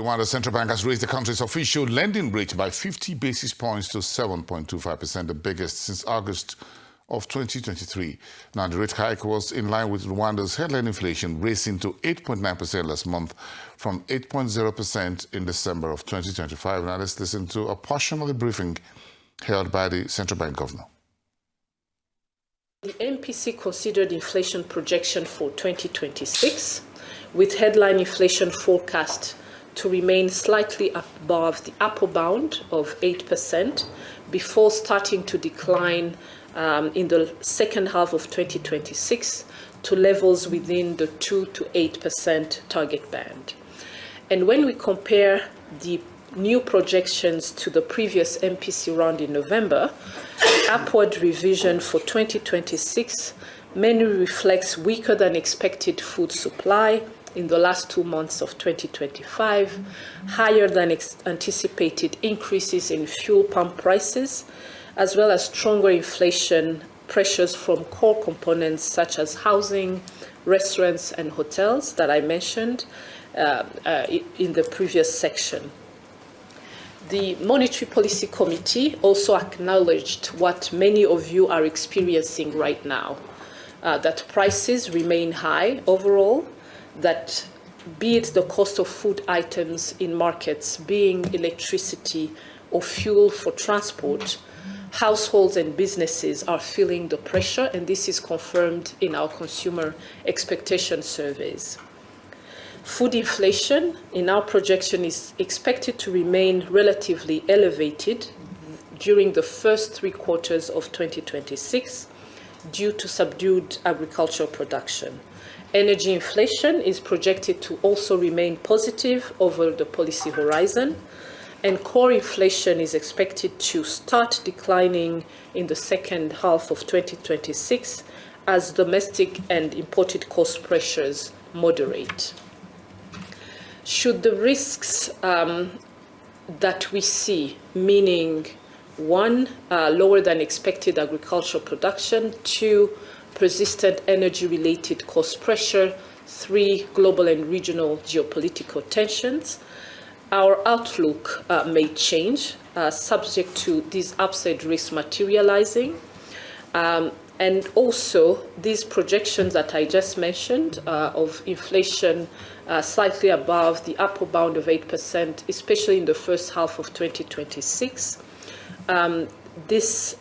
Rwanda Central Bank has raised the country's official lending rate by 50 basis points to 7.25%, the biggest since August of 2023. Now, the rate hike was in line with Rwanda's headline inflation, racing to 8.9% last month from 8.0% in December of 2025. Now, let's listen to a portion of the briefing held by the Central Bank governor. The MPC considered inflation projection for 2026, with headline inflation forecast to remain slightly above the upper bound of 8% before starting to decline in the second half of 2026 to levels within the 2 to 8% target band. And when we compare the new projections to the previous MPC round in November, the upward revision for 2026 mainly reflects weaker than expected food supply in the last 2 months of 2025, higher than anticipated increases in fuel pump prices, as well as stronger inflation pressures from core components such as housing, restaurants, and hotels that I mentioned in the previous section. The Monetary Policy Committee also acknowledged what many of you are experiencing right now, that prices remain high overall, that be it the cost of food items in markets, being electricity or fuel for transport, households and businesses are feeling the pressure, and this is confirmed in our consumer expectation surveys. Food inflation, in our projection, is expected to remain relatively elevated during the first 3 quarters of 2026 due to subdued agricultural production. Energy inflation is projected to also remain positive over the policy horizon, and core inflation is expected to start declining in the second half of 2026 as domestic and imported cost pressures moderate. Should the risks that we see, meaning 1, lower than expected agricultural production, 2, persistent energy-related cost pressure, 3, global and regional geopolitical tensions, our outlook may change, subject to these upside risks materializing. And also, these projections that I just mentioned of inflation slightly above the upper bound of 8%, especially in the first half of 2026, this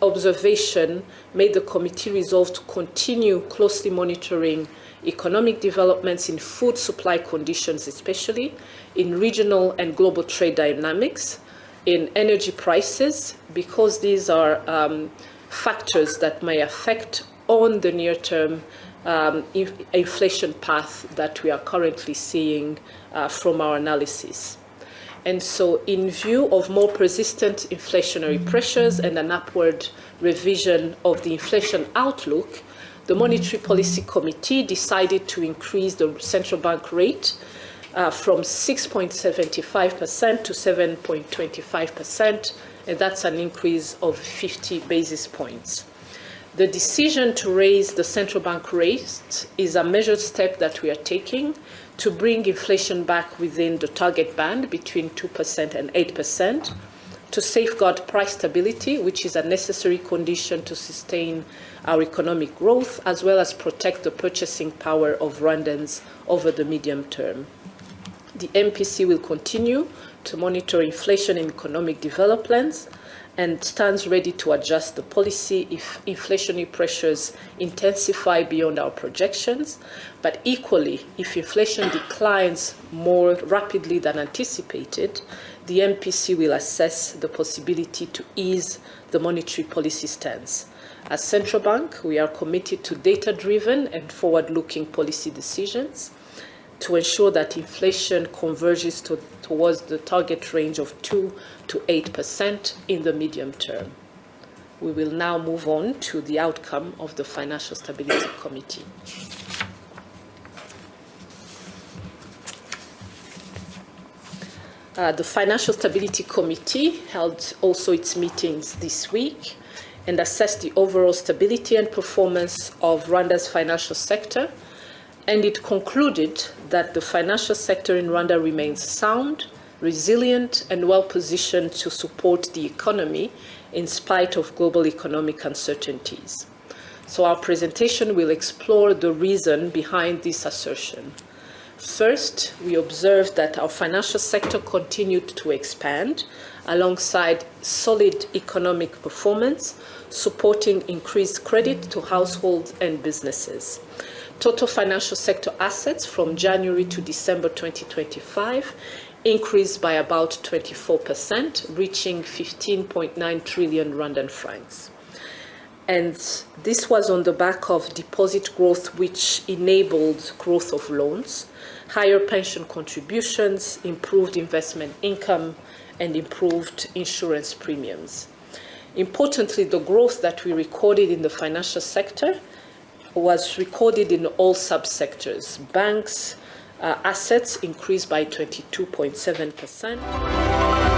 observation made the committee resolve to continue closely monitoring economic developments in food supply conditions, especially in regional and global trade dynamics, in energy prices, because these are factors that may affect on the near-term inflation path that we are currently seeing from our analysis. And so in view of more persistent inflationary pressures and an upward revision of the inflation outlook, the Monetary Policy Committee decided to increase the central bank rate from 6.75% to 7.25%, and that's an increase of 50 basis points. The decision to raise the central bank rate is a measured step that we are taking to bring inflation back within the target band between 2% and 8%, to safeguard price stability, which is a necessary condition to sustain our economic growth, as well as protect the purchasing power of Rwandans over the medium term. The MPC will continue to monitor inflation and economic developments and stands ready to adjust the policy if inflationary pressures intensify beyond our projections. But equally, if inflation declines more rapidly than anticipated, the MPC will assess the possibility to ease the monetary policy stance. As Central Bank, we are committed to data-driven and forward-looking policy decisions to ensure that inflation converges towards the target range of 2 to 8% in the medium term. We will now move on to the outcome of the Financial Stability Committee. The Financial Stability Committee held also its meetings this week and assessed the overall stability and performance of Rwanda's financial sector, and it concluded that the financial sector in Rwanda remains sound, resilient, and well-positioned to support the economy in spite of global economic uncertainties. So our presentation will explore the reason behind this assertion. First, we observed that our financial sector continued to expand alongside solid economic performance, supporting increased credit to households and businesses. Total financial sector assets from January to December 2025 increased by about 24%, reaching 15.9 trillion Rwandan francs. And this was on the back of deposit growth, which enabled growth of loans, higher pension contributions, improved investment income, and improved insurance premiums. Importantly, the growth that we recorded in the financial sector was recorded in all subsectors. Banks' assets increased by 22.7%.